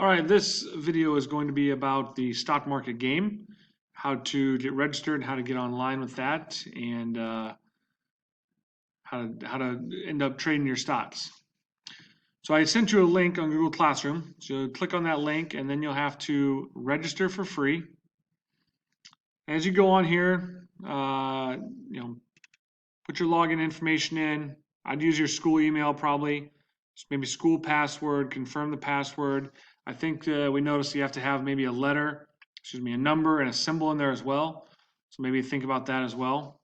All right, this video is going to be about the stock market game, how to get registered, how to get online with that, and how to end up trading your stocks. So I sent you a link on Google Classroom. So click on that link, and then you'll have to register for free. As you go on here, put your login information in. I'd use your school email probably. Maybe school password, confirm the password. I think we noticed you have to have maybe a number and a symbol in there as well. So maybe think about that as well.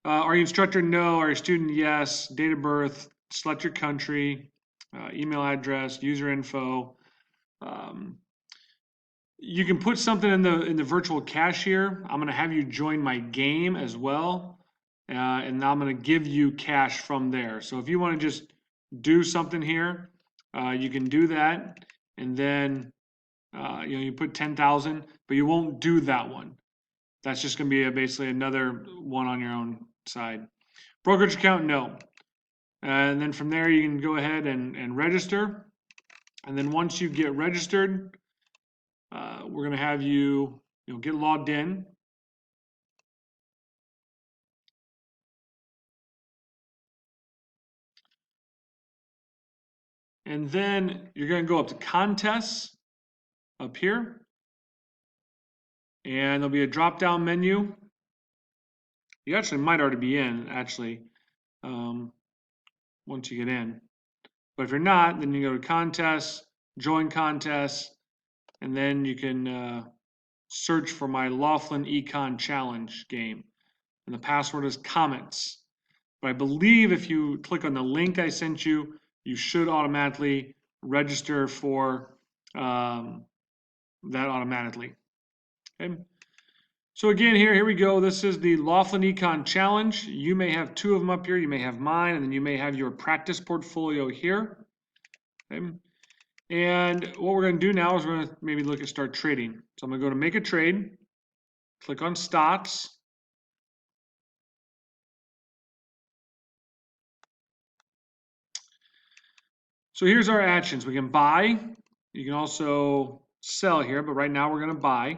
Are you instructor? No. Are you student? Yes. Date of birth, select your country, email address, user info. You can put something in the virtual cashier. I'm going to have you join my game as well. And I'm going to give you cash from there. So if you want to just do something here, you can do that. And then, you put 10,000, but you won't do that one. That's just going to be basically another one on your own side. Brokerage account, no. And then from there, you can go ahead and register. And then once you get registered, we're going to have you get logged in. And then you're going to go up to contests up here. And there'll be a drop-down menu. You actually might already be in, once you get in. But if you're not, then you go to contests, join contests, and then you can search for my Laughlin Econ Challenge game. And the password is comments. But I believe if you click on the link I sent you, you should automatically register for that automatically. Okay. So again, here we go. This is the Laughlin Econ Challenge. You may have two of them up here. You may have mine, and then you may have your practice portfolio here. Okay. And what we're going to do now is we're going to maybe look at start trading. So I'm going to go to make a trade, click on stocks. So here's our actions. We can buy. You can also sell here, but right now we're going to buy.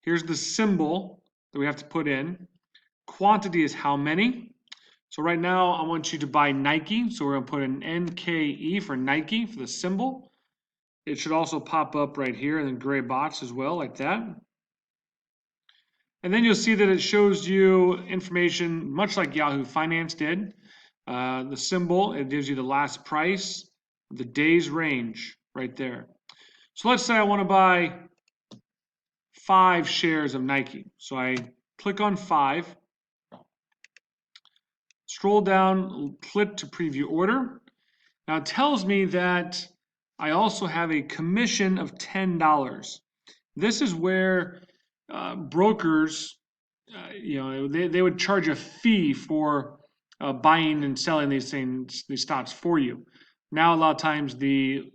Here's the symbol that we have to put in. Quantity is how many. So right now I want you to buy Nike. So we're going to put an NKE for Nike for the symbol. It should also pop up right here in the gray box as well, like that. And then you'll see that it shows you information much like Yahoo Finance did. The symbol, it gives you the last price, the day's range right there. So let's say I want to buy 5 shares of Nike. So I click on 5, scroll down, click to preview order. Now it tells me that I also have a commission of $10. This is where brokers, they would charge a fee for buying and selling these stocks for you. Now a lot of times the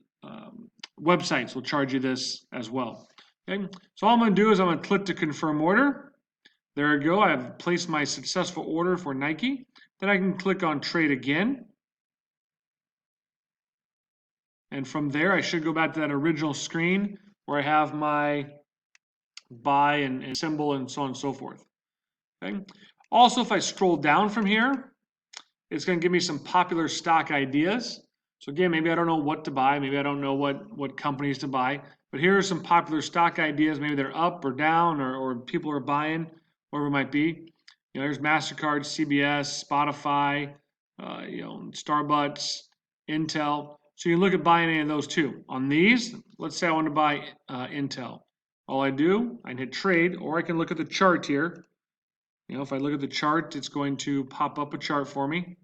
websites will charge you this as well. Okay, so all I'm going to do is I'm going to click to confirm order. There I go. I've placed my successful order for Nike. Then I can click on trade again. And from there, I should go back to that original screen where I have my buy and symbol and so on and so forth. Okay. Also, if I scroll down from here, it's going to give me some popular stock ideas. So again, maybe I don't know what to buy. Maybe I don't know what companies to buy. But here are some popular stock ideas. Maybe they're up or down or people are buying, whatever it might be. There's MasterCard, CBS, Spotify, Starbucks, Intel. So you can look at buying any of those too. On these, let's say I want to buy Intel. All I do, I can hit trade, or I can look at the chart here. If I look at the chart, it's going to pop up a chart for me,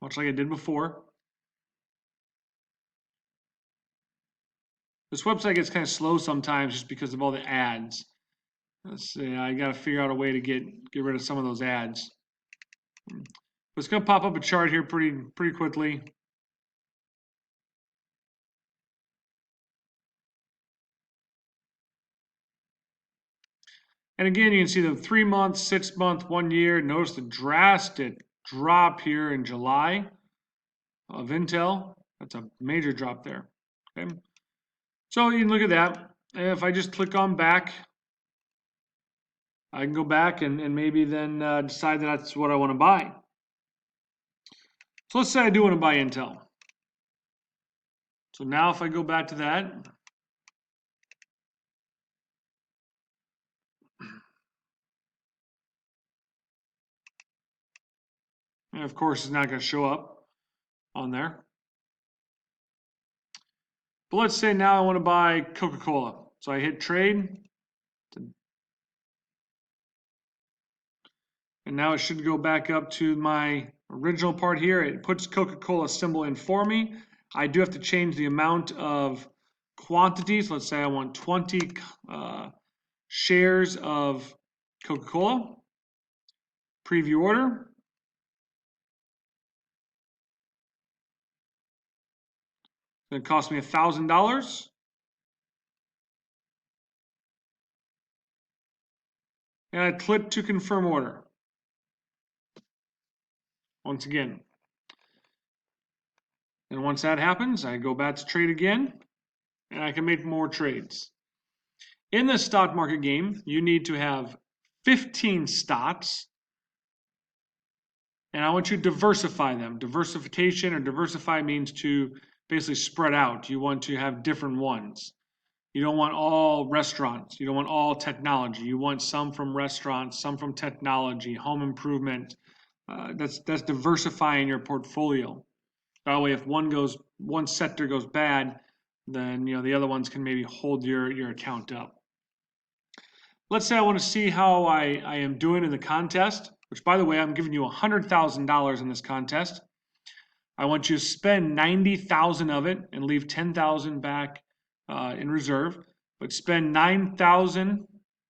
much like I did before. This website gets kind of slow sometimes just because of all the ads. Let's see, I got to figure out a way to get rid of some of those ads. But it's going to pop up a chart here pretty quickly. And again, you can see the 3 month, 6 month, 1 year. Notice the drastic drop here in July of Intel. That's a major drop there. Okay. So you can look at that. If I just click on back, I can go back and maybe then decide that that's what I want to buy. So let's say I do want to buy Intel. So now if I go back to that, and of course it's not going to show up on there. But let's say now I want to buy Coca-Cola. So I hit trade. And now it should go back up to my original part here. It puts Coca-Cola symbol in for me. I do have to change the amount of quantities. Let's say I want 20 shares of Coca-Cola. Preview order. It's going to cost me $1,000. And I click to confirm order. Once again. And once that happens, I go back to trade again, and I can make more trades. In the stock market game, you need to have 15 stocks, and I want you to diversify them. Diversification or diversify means to basically spread out. You want to have different ones. You don't want all restaurants. You don't want all technology. You want some from restaurants, some from technology, home improvement. That's diversifying your portfolio. That way, if one sector goes bad, then the other ones can maybe hold your account up. Let's say I want to see how I am doing in the contest, which by the way, I'm giving you $100,000 in this contest. I want you to spend 90,000 of it and leave 10,000 back in reserve, but spend $9,000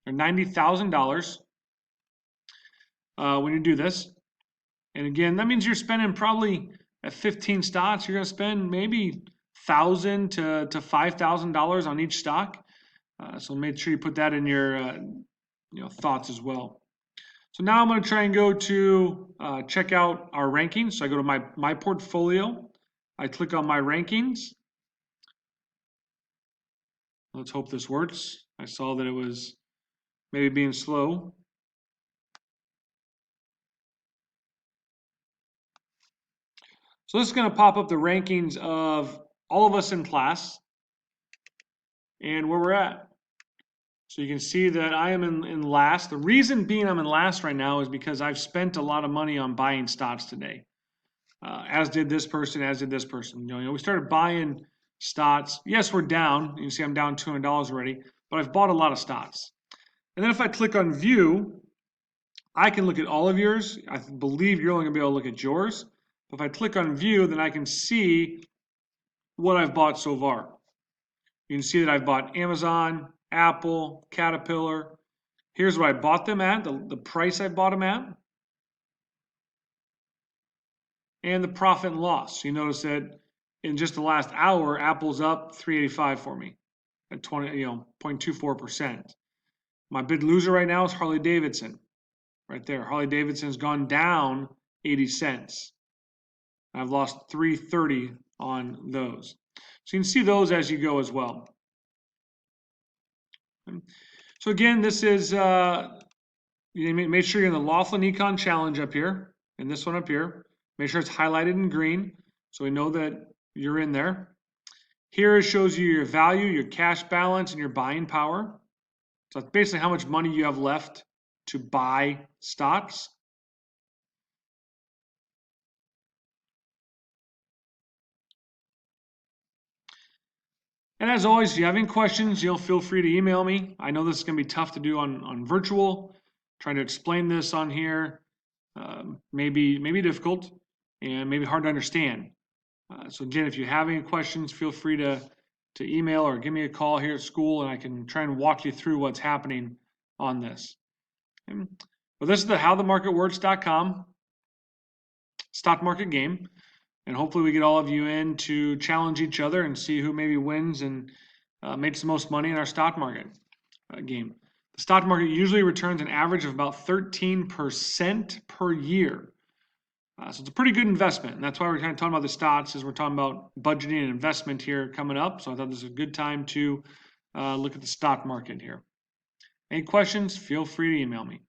or $90,000 when you do this. And again, that means you're spending probably at 15 stocks, you're going to spend maybe $1,000 to $5,000 on each stock. So make sure you put that in your thoughts as well. So now I'm going to try and go to check out our rankings. So I go to my portfolio. I click on my rankings. Let's hope this works. I saw that it was maybe being slow. So this is going to pop up the rankings of all of us in class and where we're at. So you can see that I am in last. The reason being I'm in last right now is because I've spent a lot of money on buying stocks today. As did this person, as did this person. We started buying stocks. Yes, we're down. You can see I'm down $200 already, but I've bought a lot of stocks. And then if I click on view, I can look at all of yours. I believe you're only going to be able to look at yours. If I click on view, then I can see what I've bought so far. You can see that I've bought Amazon, Apple, Caterpillar. Here's what I bought them at, the price I bought them at, and the profit and loss. You notice that in just the last hour, Apple's up 385 for me at 0.24%. My big loser right now is Harley Davidson. Right there. Harley Davidson's gone down 80 cents. I've lost 330 on those. So you can see those as you go as well. So again, this is, make sure you're in the Laughlin Econ Challenge up here, and this one up here. Make sure it's highlighted in green so we know that you're in there. Here it shows you your value, your cash balance, and your buying power. So that's basically how much money you have left to buy stocks. And as always, if you have any questions, feel free to email me. I know this is going to be tough to do on virtual. Trying to explain this on here maybe difficult and maybe hard to understand. So again, if you have any questions, feel free to email or give me a call here at school, and I can try and walk you through what's happening on this. Well, this is the howthemarketworks.com stock market game. And hopefully we get all of you in to challenge each other and see who maybe wins and makes the most money in our stock market game. The stock market usually returns an average of about 13% per year. So it's a pretty good investment, and that's why we're kind of talking about the stocks, as we're talking about budgeting and investment here coming up. So I thought this was a good time to look at the stock market here. Any questions? Feel free to email me.